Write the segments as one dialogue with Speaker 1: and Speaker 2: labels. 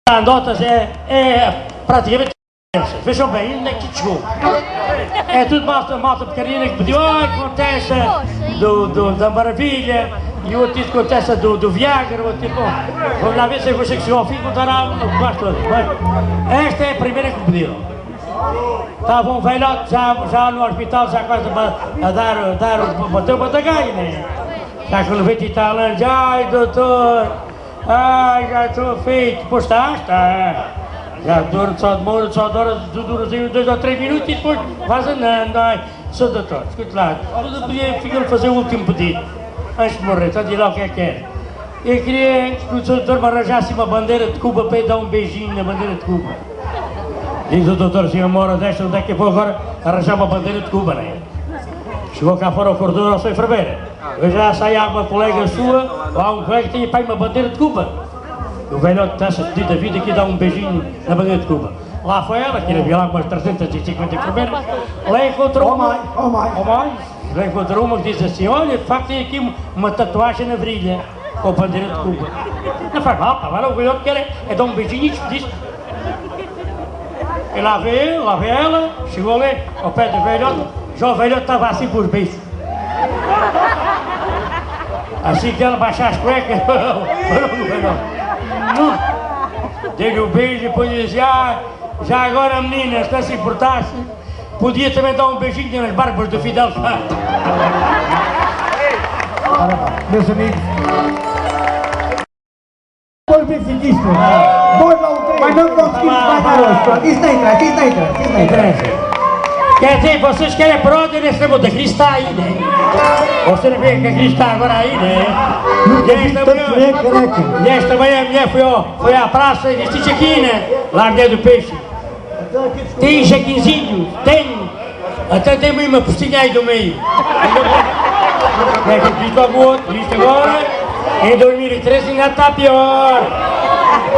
Speaker 1: Andotas é praticamente vejam bem, onde é que chegou? É tudo malta pequenina que pediu, acontece da maravilha, e o outro disse que acontece do Viagra, o outro disse, bom, vamos lá ver se você que chegou ao fim contará o quarto todo. Bem, esta é a primeira que pediram. Estava um velhote já no hospital, já quase a bater o batagaio, né? Já com 90 e tal anos, ai doutor, ai já estou feito, pois está. Já dura, só dura 2 ou 3 minutos e depois vais andando, ai, sou doutor, escute lá, eu podia fazer o último pedido, antes de morrer, então diz lá o que é. Eu queria que o doutor me arranjasse uma bandeira de Cuba para ir dar um beijinho na bandeira de Cuba. Diz o doutor, assim, uma hora desta, onde é que eu vou agora arranjar uma bandeira de Cuba, né? Chegou cá fora ao corredor, ao sua enfermeira. Eu já saí a uma colega sua, lá um colega que tinha pai uma bandeira de Cuba. O velhote está-se a pedir da vida que dá um beijinho na bandeira de Cuba. Lá foi ela, que havia lá umas 350 enfermeiras. Lá encontrou uma. Lá encontrou uma que diz assim: olha, de facto tem aqui uma tatuagem na virilha com a bandeira de Cuba. Não faz mal, agora o velhote quer é dar um beijinho e despedir-se. E lá veio ela, chegou ali ao pé do velhote, já o velhote estava assim por os beijos. Assim que ela baixar as cuecas, dei-lhe um beijo e depois dizia, já agora menina, se não se importasse, podia também dar um beijinho nas barbas do Fidel Castro.
Speaker 2: Meus amigos, foi benfiquista, bons lá o treino, mas não conseguimos ganhar hoje, pronto, isso não interessa.
Speaker 1: Quer dizer, vocês querem por onde nesse mundo? A Cris está aí, né? Você não vê que a Cris está agora aí, né? E esta manhã a mulher foi à praça e disse, Jaquina, lá dentro do peixe. Tem jaquinzinhos? Tenho. Até tem uma postinha aí do meio. É que visto algum outro, visto agora, em 2013 ainda está pior.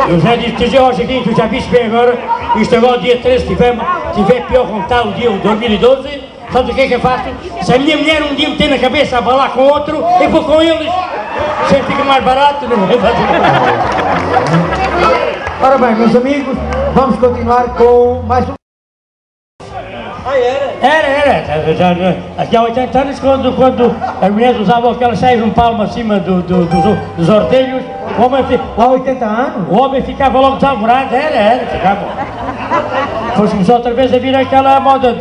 Speaker 1: Eu já disse, ó Jaquinho, tu já viste bem agora, isto agora dia 13 tiver pior como está o dia 2012, sabe o que é que eu faço? Se a minha mulher um dia me tem na cabeça a balar com outro, eu vou com eles. Sempre fica mais barato, não vou fazer nada.
Speaker 2: Ora bem, meus amigos, vamos continuar com mais um.
Speaker 1: Era. Aqui há 80 anos, quando as mulheres usavam aquelas saias um palmo acima dos ortelhos,
Speaker 2: Há 80 anos?
Speaker 1: o homem ficava logo desalvorado, ficava. Depois começou outra vez a vir aquela moda,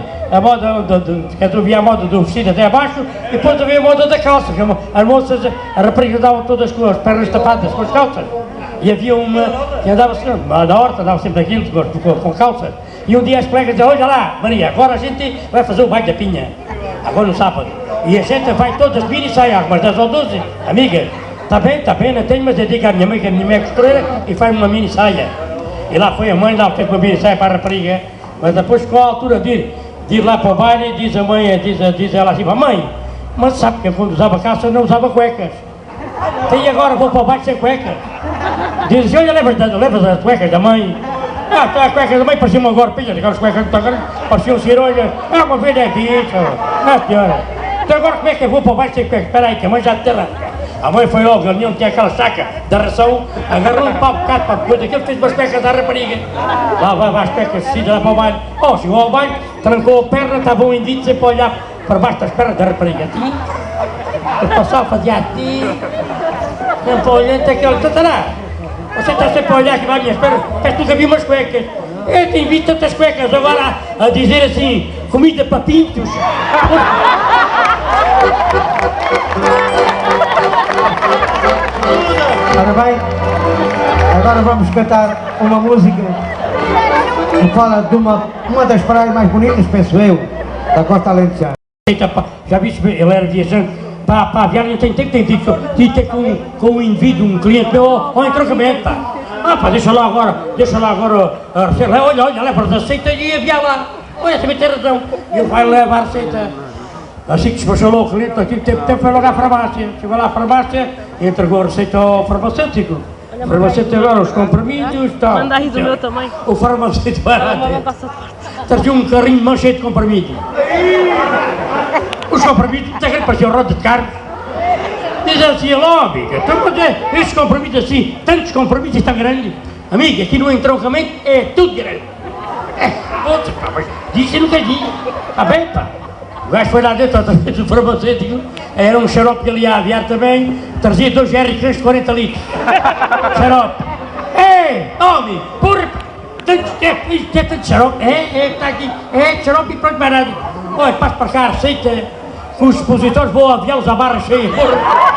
Speaker 1: que havia a moda do vestido até abaixo, e depois havia a moda da calça, que as moças, as raparigas davam todas com as pernas tapadas com as calças. E havia uma que andava assim, na horta, andava sempre aquilo, com calças. E um dia as colegas diziam, olha lá, Maria, agora a gente vai fazer o baile da pinha, agora no sábado. E a gente vai todas vir e sair, umas 10 ou 12, amigas. Está bem, não tenho, mas eu digo à minha mãe, que a minha mãe é costureira, e faz uma mini saia. E lá foi a mãe, lá fez uma mini saia para a rapariga, mas depois ficou a altura de ir lá para o baile, diz a mãe, diz ela assim, mãe, mas sabe que eu quando usava calça não usava cuecas. E agora vou para o baile sem cuecas. Diz assim, olha, levas as cuecas da mãe. As cuecas da mãe pareciam agora, aquelas cuecas que agora pareciam ser, olha, uma vez é bicho, não pior. Então agora como é que eu vou para o baile sem cuecas? Espera aí, que a mãe já te lá. A mãe foi logo, ele não tinha aquela saca da ração, agarrou um pau bocado para depois daquilo, fez umas pecas da rapariga. Lá vai as pecas descidas lá para o baile. Chegou ao baile, trancou a perna, estava um indivíduo sempre a olhar para baixo das pernas da rapariga. Eu passava, fazia sempre olhando até que ele tatará. Você está sempre a olhar aqui para as minhas pernas, parece que nunca vi umas cuecas. Eu tenho visto tantas cuecas agora a dizer assim, comida para pintos.
Speaker 2: Ora bem, agora vamos cantar uma música que fala de uma das praias mais bonitas, penso eu, da Costa Alentejana.
Speaker 1: Já viste, ele era viajante para a viagem, tem tempo, tinha que ter com um indivíduo, um cliente meu, ou em trocamento, pá. Deixa lá agora, olha, leva a receita e enviar lá. Olha, também tem razão, ele vai levar a receita. Assim que despachou lá o cliente, aqui tempo foi logo à farmácia. Chegou lá à farmácia e entregou a receita ao farmacêutico. O farmacêutico agora os comprimidos, tal.
Speaker 3: Manda aí do meu tamanho.
Speaker 1: O farmacêutico vai lá trazia um carrinho de mão cheio de comprimidos. Os comprimidos, muita gente parecia roda de carne. Diz assim, amiga, então, estes comprimidos assim, tantos comprimidos tão grandes. Amiga, aqui no entroncamento é tudo grande. Outra, pá, mas disse nunca diz. Está bem, pá. O gajo foi lá dentro outra vez do farmacêutico, era um xarope que ele ia aviar também, trazia 2 jerrycans de 40 litros. Xarope. Ei, homem, porra, isto é tanto xarope. Está aqui, xarope e pronto, mais nada. Olha, passo para cá a receita, com os expositores vou aviá-los à barra cheia, porra.